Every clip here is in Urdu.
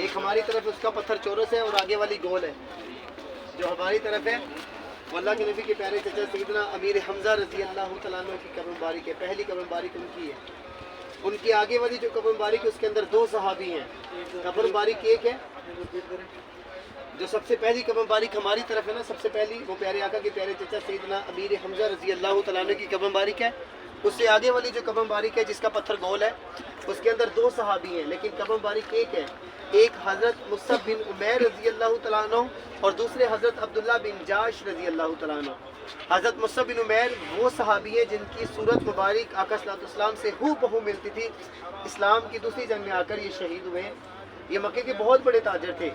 ایک ہماری طرف اس کا پتھر چورس ہے اور آگے والی گول ہے. جو ہماری طرف ہے وہ اللہ کے نبی کے پیارے چچا سیدنا امیر حمزہ رضی اللہ تعالیٰ عنہ کی قبر مبارک ہے. پہلی قبر مبارک ان کی ہے. ان کی آگے والی جو قبر مبارک ہے اس کے اندر 2 صحابی ہیں. قبر مبارک ایک ہے جو سب سے پہلی قبر مبارک ہماری طرف ہے نا، سب سے پہلی وہ پیارے آقا کے پیارے چچا سیدنا امیر حمزہ رضی اللہ تعالیٰ عنہ کی قبر مبارک ہے. اس سے آگے والی جو قبر مبارک ہے جس کا پتھر گول ہے اس کے اندر 2 صحابی ہیں لیکن قبر مبارک ایک ہے. ایک حضرت مصعب بن عمیر رضی اللہ تعالیٰ عنہ اور دوسرے حضرت عبداللہ بن جاش رضی اللہ تعالیٰ عنہ. حضرت مصعب بن عمیر وہ صحابی ہیں جن کی صورت مبارک آقا صلی اللہ علیہ وسلم سے ہو بہو ملتی تھی. اسلام کی دوسری جنگ میں آ کر یہ شہید ہوئے ہیں. یہ مکے کے بہت بڑے تاجر تھے.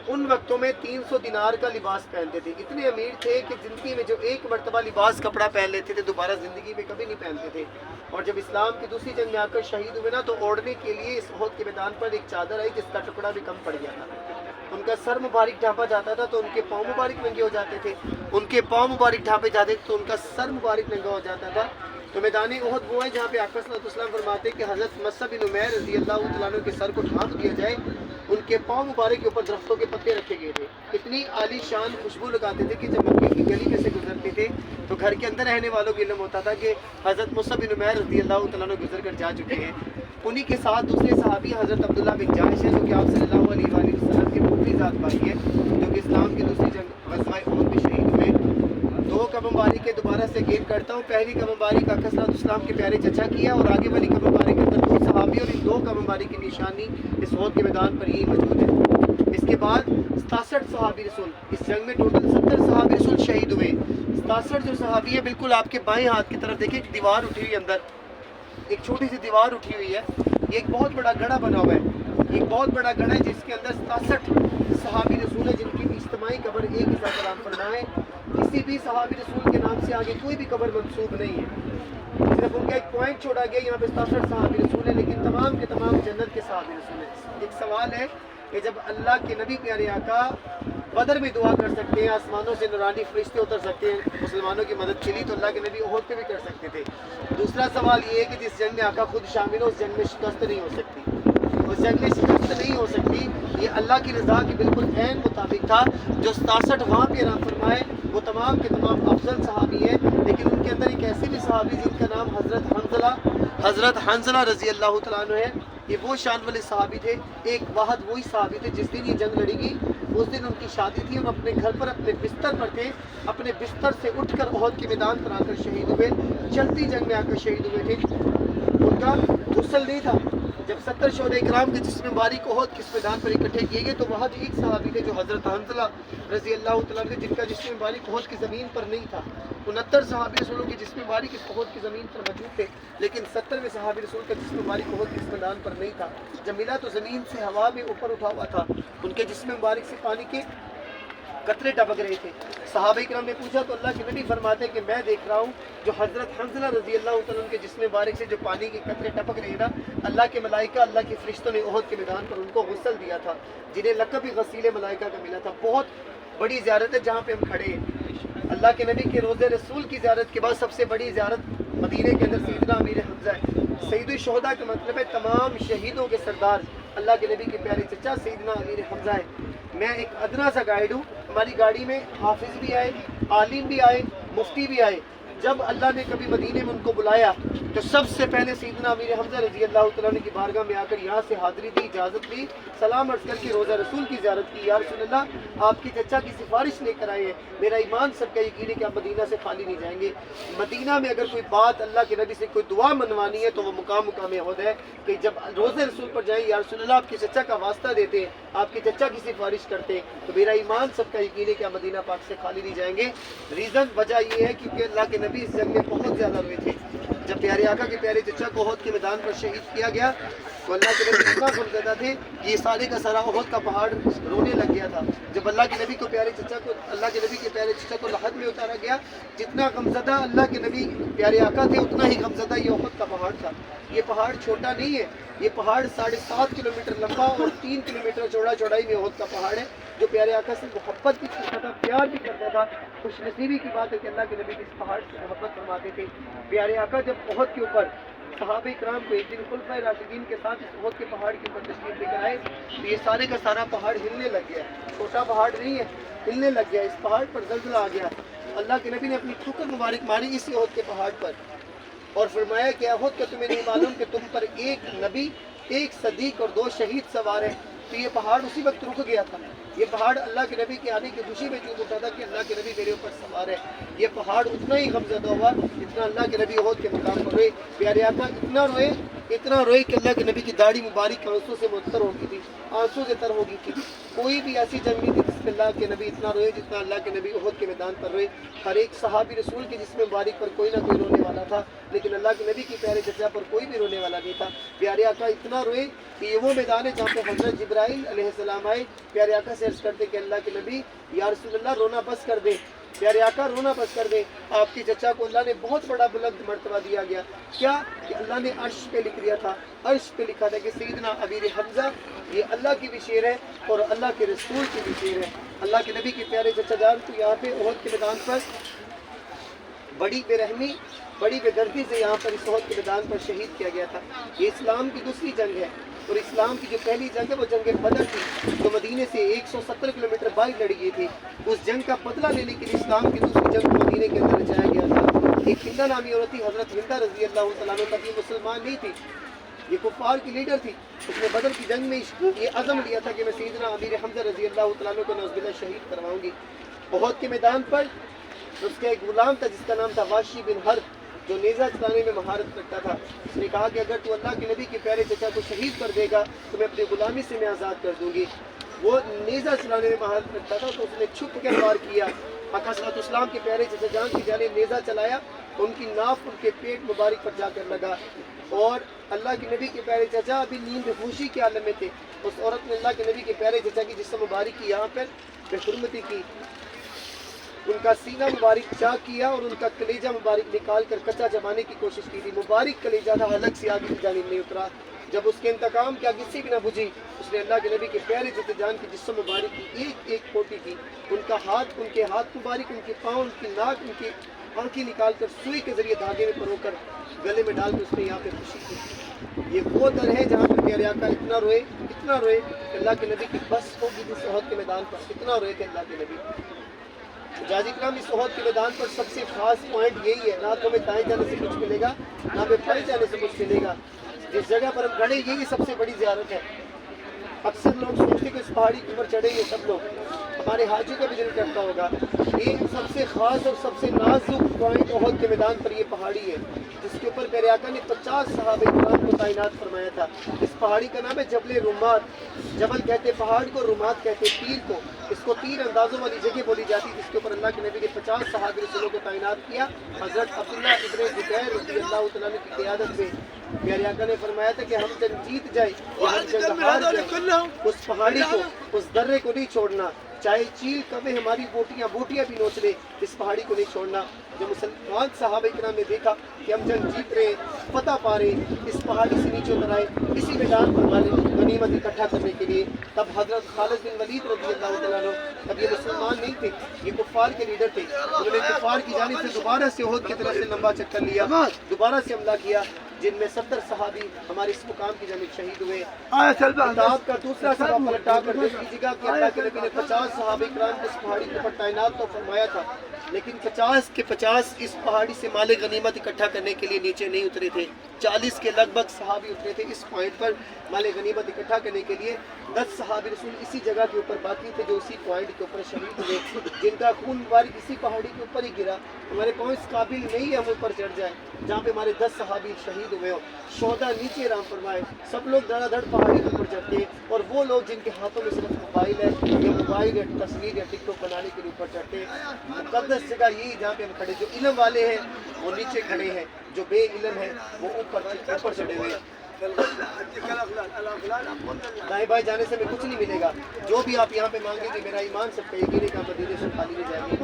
ان وقتوں میں 300 دینار کا لباس پہنتے تھے. اتنے امیر تھے کہ زندگی میں جو ایک مرتبہ لباس کپڑا پہن لیتے تھے دوبارہ زندگی میں کبھی نہیں پہنتے تھے. اور جب اسلام کی دوسری جنگ میں آ کر شہید ہوئے نا تو اوڑھنے کے لیے اس احد کے میدان پر ایک چادر آئی جس کا ٹکڑا بھی کم پڑ گیا تھا. ان کا سر مبارک ڈھانپا جاتا تھا تو ان کے پاؤں مبارک ننگے ہو جاتے تھے. ان کے پاؤں مبارک ڈھانپے جاتے تھے تو ان کا سر مبارک ننگا ہو جاتا تھا. تو میدان احد وہ ہے جہاں پہ آقا صلی اللہ علیہ وسلم فرماتے ہیں کہ حضرت مصعب بن عمیر رضی اللہ تعالیٰ عنہ کے سر کو ڈھانپ دیا جائے. ان کے پاؤں مبارک کے اوپر درختوں کے پتے رکھے گئے تھے. اتنی عالی شان خوشبو لگاتے تھے کہ جب مکے کی گلی میں سے گزرتے تھے تو گھر کے اندر رہنے والوں کو علم ہوتا تھا کہ حضرت مصعب بن عمیر رضی اللہ تعالیٰ عنہ گزر کر جا چکے ہیں. انہی کے ساتھ دوسرے صحابی حضرت عبداللہ بن جاش ہیں جو کہ آپ صلی اللہ علیہ وآلہ وسلم کے پوری ذات بھائی ہے جو کہ اسلام کی دوسری جنگ غزوہ احد میں شہید ہوئے. 2 قبر مبارک کے دوبارہ سے گیپ کرتا ہوں. پہلی قبر مبارک آقا صلی اللہ علیہ وسلم کے پیارے چچا کی ہے اور آگے والی قبر مبارک کے اندر 2 صحابی اور ان 2 قبر مبارک کی نشانی اس احد کے میدان پر ہی موجود ہے. اس کے بعد 67 صحابی رسول اس جنگ میں ٹوٹل 70 صحابی رسول شہید ہوئے. 67 جو صحابی ہے بالکل آپ کے بائیں ہاتھ کی طرف دیکھیں ایک دیوار اٹھی ہوئی اندر ایک چھوٹی سی دیوار اٹھی ہوئی ہے. یہ ایک بہت بڑا گڑھا بنا ہوا ہے. ایک بہت بڑا گڑھا ہے جس کے اندر 67 صحابی رسول ہے جن کی اجتماعی قبر ایک ہی ساتھ نام پڑنا ہے. کسی بھی صحابی رسول کے نام سے آگے کوئی بھی قبر منسوب نہیں ہے. صرف ان کا ایک پوائنٹ چھوڑا گیا یہاں پہ 67 صحابی رسول ہے لیکن تمام کے تمام جنت کے صحابی رسول ہیں. ایک سوال ہے کہ جب اللہ کے نبی پیارے آقا بدر میں دعا کر سکتے ہیں آسمانوں سے نورانی فرشتے اتر سکتے ہیں مسلمانوں کی مدد کے لیے تو اللہ کے نبی احد پہ بھی کر سکتے تھے. دوسرا سوال یہ ہے کہ جس جنگ میں آقا خود شامل ہو اس جنگ میں شکست نہیں ہو سکتی. اس جنگ میں شکست نہیں ہو سکتی. یہ اللہ کی رضا کے بالکل عین مطابق تھا. جو 67 وہاں پہ رام فرمائے وہ تمام کے تمام افضل صحابی ہیں لیکن ان کے اندر ایک ایسے بھی صحابی جن کا نام حضرت حنظلہ رضی اللہ تعالیٰ عنہ ہے. یہ وہ شان والے صحابی تھے. ایک واحد وہی صحابی تھے جس دن یہ جنگ لڑی گئی اس دن ان کی شادی تھی اور اپنے گھر پر اپنے بستر پر تھے. اپنے بستر سے اٹھ کر احد کے میدان پر آ کر شہید ہوئے. چلتی جنگ میں آ کر شہید ہوئے تھے. ان کا غسل نہیں تھا. جب 70 شہداء کرام کے جسم مبارک احد کے میدان پر اکٹھے کیے گئے تو وہاں ایک صحابی تھے جو حضرت حنظلہ رضی اللہ تعالیٰ عنہ جن کا جسم مبارک احد کی زمین پر نہیں تھا. 69 صحابی رسولوں کے جسم مبارک اس احد کی زمین پر موجود تھے لیکن 70ویں صحابی رسول کا جسم مبارک احد کے میدان پر نہیں تھا. جب ملا تو زمین سے ہوا میں اوپر اٹھا ہوا تھا. ان کے جسم مبارک سے پانی کے قطرے ٹپک رہے تھے. صحابہ کرام نے پوچھا تو اللہ کے نبی فرماتے ہیں کہ میں دیکھ رہا ہوں جو حضرت حنظلہ رضی اللہ تعالیٰ عنہ کے جسم مبارک سے جو پانی کے قطرے ٹپک رہے ہیں نا اللہ کے ملائکہ اللہ کے فرشتوں نے احد کے میدان پر ان کو غسل دیا تھا جنہیں لقب بھی غسیل ملائکہ کا ملا تھا. بہت بڑی زیارت ہے جہاں پہ ہم کھڑے ہیں. اللہ کے نبی کے روضہ رسول کی زیارت کے بعد سب سے بڑی زیارت مدینے کے اندر سیدنا امیر حمزہ ہے. سید الشہداء کا مطلب ہے تمام شہیدوں کے سردار. اللہ کے نبی کے پیارے چچا سیدنا امیر حمزہ ہے. میں ایک ادنا سا گائیڈ ہوں. ہماری گاڑی میں حافظ بھی آئے عالم بھی آئے مفتی بھی آئے. جب اللہ نے کبھی مدینے میں ان کو بلایا تو سب سے پہلے سیدنا امیر حمزہ رضی اللہ تعالیٰ عنہ کی بارگاہ میں آ کر یہاں سے حاضری دی اجازت لی سلام عرض کر کے روزہ رسول کی زیارت کی. یا رسول اللہ آپ کی چچا کی سفارش لے کر آئے ہیں. میرا ایمان سب کا یقین ہے کہ آپ مدینہ سے خالی نہیں جائیں گے. مدینہ میں اگر کوئی بات اللہ کے نبی سے کوئی دعا منوانی ہے تو وہ مقام احد ہے کہ جب روزہ رسول پر جائیں یا رسول اللہ آپ کے چچا کا واسطہ دیتے ہیں آپ کے چچا کی سفارش کرتے ہیں تو میرا ایمان سب کا یقین ہے کہ آپ مدینہ پاک سے خالی نہیں جائیں گے. ریزن وجہ یہ ہے کیونکہ اللہ کے نبی اس جنگ میں بہت زیادہ روئے تھے. جب پیارے آقا کے پیارے چچا کو احد کے میدان پر شہید کیا گیا تو اللہ کے نبی اتنا غمزدہ تھے کہ یہ سارے کا سارا احد کا پہاڑ رونے لگ گیا تھا. جب اللہ کے نبی کو پیارے چچا کو اللہ کے نبی کے پیارے چچا کو لحد میں اتارا گیا جتنا غمزدہ اللہ کے نبی پیارے آقا تھے اتنا ہی غمزدہ یہ احد کا پہاڑ تھا. یہ پہاڑ چھوٹا نہیں ہے. یہ پہاڑ 7.5 کلومیٹر لمبا اور 3 کلومیٹر چوڑائی میں احد کا پہاڑ ہے جو پیارے آقا سے محبت بھی کرتا تھا پیار بھی کرتا تھا. خوش نصیبی کی بات ہے کہ اللہ کے نبی اس پہاڑ سے محبت فرماتے تھے. پیارے آقا جب احد کے اوپر صحابہ کرام کو ایک دن خلفائے راشدین کے ساتھ اس احد کے پہاڑ کے اوپر تشریف لے کر آئے تو یہ سارے کا سارا پہاڑ ہلنے لگ گیا. چھوٹا پہاڑ نہیں ہے, ہلنے لگ گیا. اس پہاڑ پر زلزلہ آ گیا. اللہ کے نبی نے اپنی ٹھوکر مبارک ماری اسی احد کے پہاڑ پر اور فرمایا کہ احد کا تمہیں نہیں معلوم کہ تم پر ایک نبی, ایک صدیق اور 2 شہید سوار ہیں. تو یہ پہاڑ اسی وقت رک گیا تھا. یہ پہاڑ اللہ کے نبی کے آنے کی خوشی میں چونک اٹھا تھا کہ اللہ کے نبی میرے اوپر سوار ہے. یہ پہاڑ اتنا ہی غمزدہ ہوا جتنا اللہ کے نبی احد کے مقام پر روئے. پیارے آقا اتنا روئے کہ اللہ کے نبی کی داڑھی مبارک آنسوں سے معطر ہو گئی تھی, آنسوں سے تر ہو گئی تھی. کوئی بھی ایسی جنگ نہیں تھی جس میں اللہ کے نبی اتنا روئے جتنا اللہ کے نبی احد کے میدان پر روئے. ہر ایک صحابی رسول کے جسم مبارک پر کوئی نہ کوئی رونے والا تھا, لیکن اللہ کے نبی کی پیارے چچا پر کوئی بھی رونے والا نہیں تھا. پیارے آقا اتنا روئے کہ یہ وہ میدان ہے جہاں پہ حضرت جبرائیل علیہ السلام آئے. پیارے آقا سے عرض کرتے کہ اللہ کے نبی یا رسول اللہ رونا بس کر دے. پیارے آقا رونا بس کر دے. آپ کے چچا کو اللہ نے بہت بڑا بلند مرتبہ دیا گیا. کیا کہ اللہ نے عرش پہ لکھ دیا تھا, عرش پہ لکھا تھا کہ سیدنا امیر حمزہ یہ اللہ کی بھی شیر ہے اور اللہ کے رسول کی بھی شیر ہے. اللہ کے نبی کے پیارے چچا جان کو یہاں پہ احد کے میدان پر بڑی بے رحمی, بڑی بے دردی سے یہاں پر اس احد کے میدان پر شہید کیا گیا تھا. یہ اسلام کی دوسری جنگ ہے اور اسلام کی جو پہلی جنگ ہے وہ جنگ بدر تھی جو مدینے سے 170 کلومیٹر باہر لڑی گئی تھی. اس جنگ کا بدلہ لینے کے لیے اسلام کی دوسری جنگ کو مدینے کے اندر جایا گیا تھا. ایک ہندا نامی عورت تھی, حضرت ہندا رضی اللہ تعالیٰ عنہ, تب یہ مسلمان نہیں تھی, یہ کفار کی لیڈر تھی. اس نے بدر کی جنگ میں یہ عزم لیا تھا کہ میں سیدنا امیر حمزہ رضی اللہ تعالیٰ عنہ کو نعوذ باللہ شہید کرواؤں گی. احد کے میدان پر اس کا ایک غلام تھا جس کا نام تھا واشی بن حرب, جو نیزہ چلانے میں مہارت رکھتا تھا. اس نے کہا کہ اگر تو اللہ کے نبی کے پیارے چچا کو شہید کر دے گا تو میں اپنی غلامی سے میں آزاد کر دوں گی. وہ نیزہ چلانے میں مہارت رکھتا تھا تو اس نے چھپ کے وار کیا. آقا صلی اللہ علیہ وسلم کے پیارے چچا جان کی جانب نیزہ چلایا, ان کی ناف ان کے پیٹ مبارک پر جا کر لگا اور اللہ کے نبی کے پیارے چچا ابھی نیند ہوشی کے عالم میں تھے. اس عورت نے اللہ کے نبی کے پیارے چچا کی جسم مبارک کی یہاں پر بے حرمتی کی, ان کا سینہ مبارک چاک کیا اور ان کا کلیجہ مبارک نکال کر کچا جمانے کی کوشش کی تھی. مبارک کلیجہ تھا, حلق سے آگے کی جانب نہیں اترا. جب اس کے انتقام کی آگ کسی بھی نہ بجھی, اس نے اللہ کے نبی کے پیارے چچا جان کی جسم مبارک کی ایک ایک پھوٹی کی. ان کا ہاتھ, ان کے ہاتھ مبارک, ان کے پاؤں, ان کی ناک, ان کی آنکھیں نکال کر سوئی کے ذریعے دھاگے میں پرو کر گلے میں ڈال کر اس نے یہاں پہ خوشی کی. یہ وہ در ہے جہاں پر پیارے آقا اتنا روئے کہ اللہ کے نبی کی بس ہوگی جس احد کے میدان پر. اتنا روئے کہ اللہ کے نبی. جاجی کرام, اس احد کے میدان پر سب سے خاص پوائنٹ یہی ہے, نہ تو ہمیں دائیں جانے سے کچھ ملے گا نہ ہمیں بائیں جانے سے کچھ ملے گا. جس جگہ پر ہم کھڑے یہی سب سے بڑی زیارت ہے. اکثر لوگ سوچتے کہ اس پہاڑی کے اوپر چڑھیں گے سب لوگ, ہمارے حاجی کا بھی دل کرتا ہوگا. یہ سب سے خاص اور سب سے نازک پوائنٹ احد کے میدان پر یہ پہاڑی ہے جس کے اوپر پیارے آقا نے 50 صحابہ کرام کو تعینات فرمایا تھا. اس پہاڑی کا نام ہے جبل رمات. جبل کہتے پہاڑ کو, رمات کہتے تیر کو. اس کو تیر اندازوں والی جگہ بولی جاتی جس کے اوپر اللہ کے نبی نے 50 صحابہ رسولوں کو تعینات کیا. حضرت عبداللہ ابن زبیر رضی اللہ تعالیٰ عنہ کی قیادت میں پیارے آقا نے فرمایا تھا کہ ہم جنگ جیت جائیں یا ہم جنگ ہار جائیں, اس پہاڑی کو, اس درے کو نہیں چھوڑنا. چاہے چیل کوے ہماری بوٹیاں بھی نوچ لے, اس پہاڑی کو نہیں چھوڑنا. جب مسلمان صحابہ کرام نے دیکھا کہ ہم جنگ جیت رہے, فتح پا رہے, اس پہاڑی سے نیچے اتر آئے اسی میدان پر ہمارے غنیمت اکٹھا کرنے کے لیے. تب حضرت خالد بن ولید رضی اللہ تعالیٰ عنہ, اب یہ مسلمان نہیں تھے, یہ کفار کے لیڈر تھے, انہوں نے کفار کی جانب سے دوبارہ سے احد کی طرف سے لمبا چکر لیا, دوبارہ سے حملہ کیا, جن میں 70 صحابی ہمارے اس مقام کی جانب شہید ہوئے. کتاب کا دوسرا صفحہ پلٹا کر دیکھ لیجیے گا کہ اللہ کے نبی نے 50 صحابہ کرام کو اس پہاڑی کے اوپر تعینات تو فرمایا تھا, لیکن 50 کے 50 اس پہاڑی سے مال غنیمت اکٹھا کرنے کے لیے نیچے نہیں اترے تھے. 40 کے لگ بھگ صحابی اترے تھے اس پوائنٹ پر مال غنیمت اکٹھا کرنے کے لیے. 10 صحابی رسول اسی جگہ کے اوپر باقی تھے جو اسی پوائنٹ کے اوپر شہید ہوئے, جن کا خون مبارک اسی پہاڑی کے اوپر ہی گرا. ہمارے پاؤں اس قابل نہیں ہے ہم اوپر چڑھ جائیں جہاں پہ ہمارے 10 صحابی شہید ہوئے ہو. شہداء نیچے رام فرمائے, سب لوگ دھڑا دھڑ پہاڑی کے اوپر چڑھتے ہیں, اور وہ لوگ جن کے ہاتھوں میں صرف موبائل ہے یا موبائل یا تصویر یا ٹک ٹاک بنانے کے لیے اوپر چڑھتے ہیں. مقدس جگہ یہی جہاں پہ ہم کھڑے, جو علم والے ہیں وہ نیچے کھڑے ہیں, جو بے علم ہیں وہ اوپر چڑھے ہوئے ہیں. دائیں بائیں جانے سے ہمیں کچھ نہیں ملے گا. جو بھی آپ یہاں پہ مانگیں گے میرا ایمان سب کا یقین ہے کہ مدینے سے خالی نہیں جائیں گے.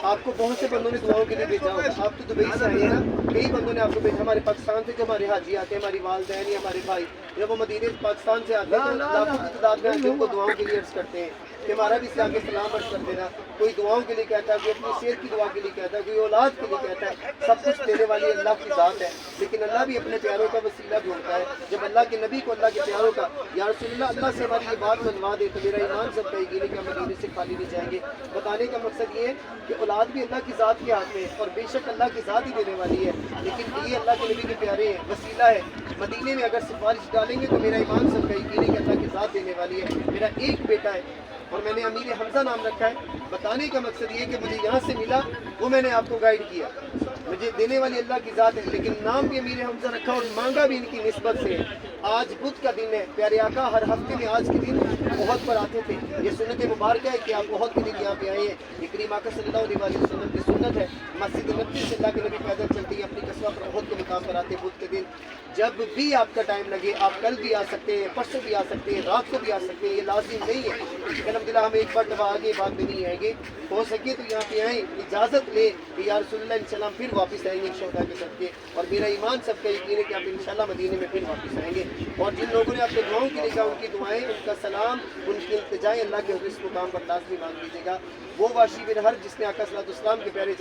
آپ کو بہت سے بندوں نے دعاؤں کے لیے بھیجا ہوگا. آپ تو دبئی سے آئے ہیں نا, کئی بندوں نے آپ کو بھیجا. ہمارے پاکستان سے جو ہمارے حاجی آتے ہیں, ہماری والدین یا ہمارے بھائی, جب وہ مدینے پاکستان سے آتے ہیں تو لاکھوں کی تعداد میں ہم کو دعاؤں کے لیے عرض کرتے ہیں کہ ہمارا بھی اسلام کے سلام عرض کر دینا. کوئی دعاؤں کے لیے کہتا ہے، کوئی اپنی صحت کی دعا کے لیے کہتا ہے، کوئی اولاد کے لیے کہتا ہے. سب کچھ دینے والی اللہ کی ذات ہے، لیکن اللہ بھی اپنے پیاروں کا وسیلہ ڈھونڈتا ہے. جب اللہ کے نبی کو اللہ کے پیاروں کا یا رسول اللہ اللہ سے ہماری یہ بات منوا دے تو میرا ایمان سب کا یقین ہے کہ ہم مدینے سے خالی نہیں جائیں گے. بتانے کا مقصد یہ ہے کہ اولاد بھی اللہ کی ذات کے ہاتھ میں ہے، اور بے شک اللہ کی ذات ہی دینے والی ہے، لیکن یہ اللہ کے نبی کے پیارے ہیں، وسیلہ ہے. مدینے میں اگر سفارش ڈالیں گے تو میرا ایمان سب کا یقین ہے کہ اللہ کی ذات دینے والی ہے. میرا ایک بیٹا ہے اور میں نے امیر حمزہ نام رکھا ہے. بتانے کا مقصد یہ ہے کہ مجھے یہاں سے ملا وہ میں نے آپ کو گائیڈ کیا. مجھے دینے والی اللہ کی ذات ہے، لیکن نام بھی امیر حمزہ رکھا اور مانگا بھی ان کی نسبت سے. آج بدھ کا دن ہے، پیارے آقا ہر ہفتے میں آج کے دن بہت پر آتے تھے. یہ سنت مبارکہ ہے کہ آپ بہت کے دن یہاں پہ آئے ہیں. یہ کریم آقا صلی اللہ علیہ وسلم کی سنت ہے. مسجد نبوی سے اللہ کے نبی پیدل چلتے ہیں اپنی قصبہ پر بہت کے مقام پر آتے ہیں بدھ کے دن. جب بھی آپ کا ٹائم لگے آپ کل بھی آ سکتے ہیں، پرسوں بھی آ سکتے ہیں، رات کو بھی آ سکتے ہیں. یہ لازم نہیں ہے کہ الحمدللہ ہم ایک بار دفعہ آگے بعد میں نہیں آئیں گے. ہو سکے تو یہاں پہ آئیں، اجازت لیں کہ یا رسول اللہ انشاءاللہ ہم پھر واپس آئیں گے انشاءاللہ کے سب کے. اور میرا ایمان سب کا یقین ہے کہ آپ انشاءاللہ مدینے میں پھر واپس آئیں گے. اور جن لوگوں نے آپ کے دعاؤں کے لیے کہا ان کی دعائیں، ان کا سلام، ان کی التجائیں اللہ کے حضور اس مقام پر لازمی مانگ لیجیے گا. وہ واشی بن حرب جس نے آقا صلی اللہ علیہ وسلم کے پیارے